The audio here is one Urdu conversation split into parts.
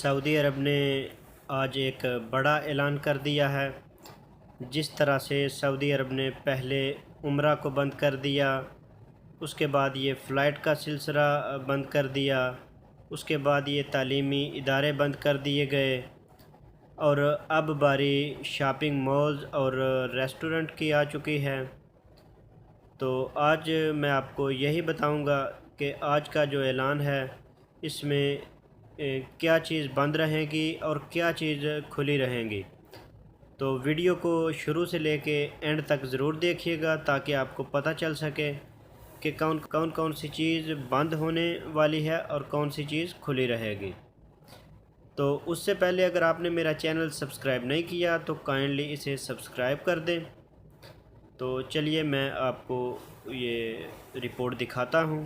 سعودی عرب نے آج ایک بڑا اعلان کر دیا ہے۔ جس طرح سے سعودی عرب نے پہلے عمرہ کو بند کر دیا، اس کے بعد یہ فلائٹ کا سلسلہ بند کر دیا، اس کے بعد یہ تعلیمی ادارے بند کر دیے گئے، اور اب باری شاپنگ مالز اور ریسٹورنٹ کی آ چکی ہے۔ تو آج میں آپ کو یہی بتاؤں گا کہ آج کا جو اعلان ہے اس میں کیا چیز بند رہے گی اور کیا چیز کھلی رہیں گی۔ تو ویڈیو کو شروع سے لے کے اینڈ تک ضرور دیکھیے گا تاکہ آپ کو پتہ چل سکے کہ کون سی چیز بند ہونے والی ہے اور کون سی چیز کھلی رہے گی۔ تو اس سے پہلے اگر آپ نے میرا چینل سبسکرائب نہیں کیا تو کائنڈلی اسے سبسکرائب کر دیں۔ تو چلیے میں آپ کو یہ رپورٹ دکھاتا ہوں۔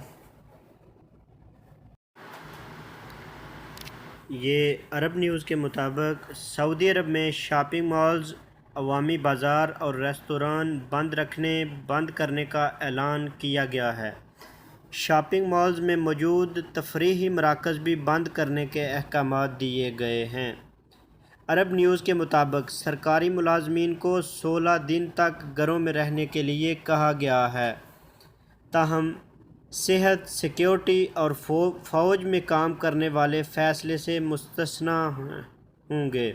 یہ عرب نیوز کے مطابق سعودی عرب میں شاپنگ مالز، عوامی بازار اور ریستوران بند کرنے کا اعلان کیا گیا ہے۔ شاپنگ مالز میں موجود تفریحی مراکز بھی بند کرنے کے احکامات دیے گئے ہیں۔ عرب نیوز کے مطابق سرکاری ملازمین کو 16 دن تک گھروں میں رہنے کے لیے کہا گیا ہے، تاہم صحت، سیکیورٹی اور فوج میں کام کرنے والے فیصلے سے مستثنیٰ ہوں گے۔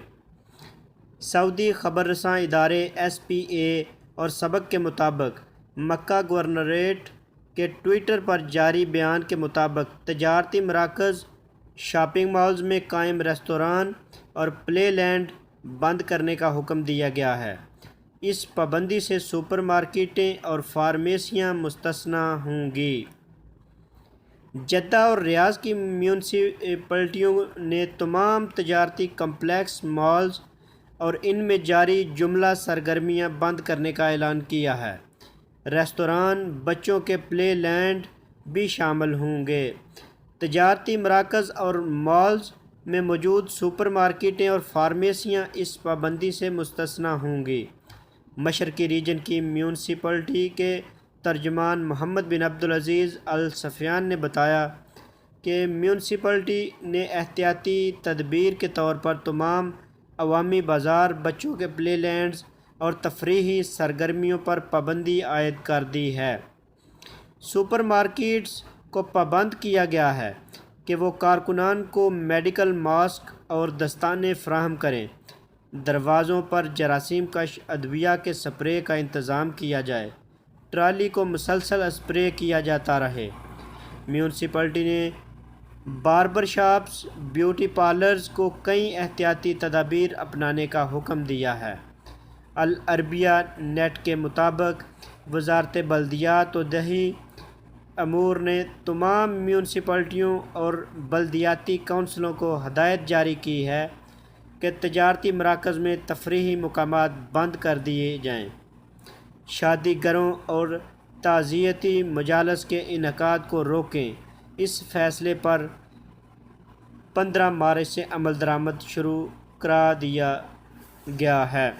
سعودی خبر رساں ادارے SPA اور سبق کے مطابق مکہ گورنریٹ کے ٹویٹر پر جاری بیان کے مطابق تجارتی مراکز، شاپنگ مالز میں قائم ریستوران اور پلے لینڈ بند کرنے کا حکم دیا گیا ہے۔ اس پابندی سے سپر مارکیٹیں اور فارمیسیاں مستثنیٰ ہوں گی۔ جدہ اور ریاض کی میونسپلٹیوں نے تمام تجارتی کمپلیکس، مالز اور ان میں جاری جملہ سرگرمیاں بند کرنے کا اعلان کیا ہے۔ ریستوران، بچوں کے پلے لینڈ بھی شامل ہوں گے۔ تجارتی مراکز اور مالز میں موجود سپر مارکیٹیں اور فارمیسیاں اس پابندی سے مستثنیٰ ہوں گی۔ مشرقی ریجن کی میونسپلٹی کے ترجمان محمد بن عبدالعزیز السفیان نے بتایا کہ میونسپلٹی نے احتیاطی تدبیر کے طور پر تمام عوامی بازار، بچوں کے پلے لینڈز اور تفریحی سرگرمیوں پر پابندی عائد کر دی ہے۔ سپر مارکیٹس کو پابند کیا گیا ہے کہ وہ کارکنان کو میڈیکل ماسک اور دستانے فراہم کریں۔ دروازوں پر جراثیم کش ادویہ کے سپرے کا انتظام کیا جائے۔ ٹرالی کو مسلسل اسپرے کیا جاتا رہے۔ میونسپلٹی نے باربر شاپس، بیوٹی پارلرز کو کئی احتیاطی تدابیر اپنانے کا حکم دیا ہے۔ العربیہ نیٹ کے مطابق وزارت بلدیات و دیہی امور نے تمام میونسپلٹیوں اور بلدیاتی کونسلوں کو ہدایت جاری کی ہے کہ تجارتی مراکز میں تفریحی مقامات بند کر دیے جائیں۔ شادی گھروں اور تعزیتی مجالس کے انعقاد کو روکیں۔ اس فیصلے پر 15 مارچ سے عمل درآمد شروع کرا دیا گیا ہے۔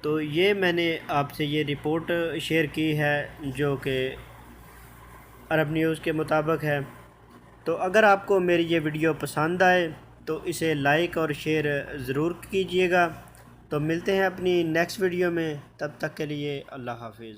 تو یہ میں نے آپ سے یہ رپورٹ شیئر کی ہے جو کہ عرب نیوز کے مطابق ہے۔ تو اگر آپ کو میری یہ ویڈیو پسند آئے تو اسے لائک اور شیئر ضرور کیجیے گا۔ تو ملتے ہیں اپنی نیکسٹ ویڈیو میں، تب تک کے لیے اللہ حافظ۔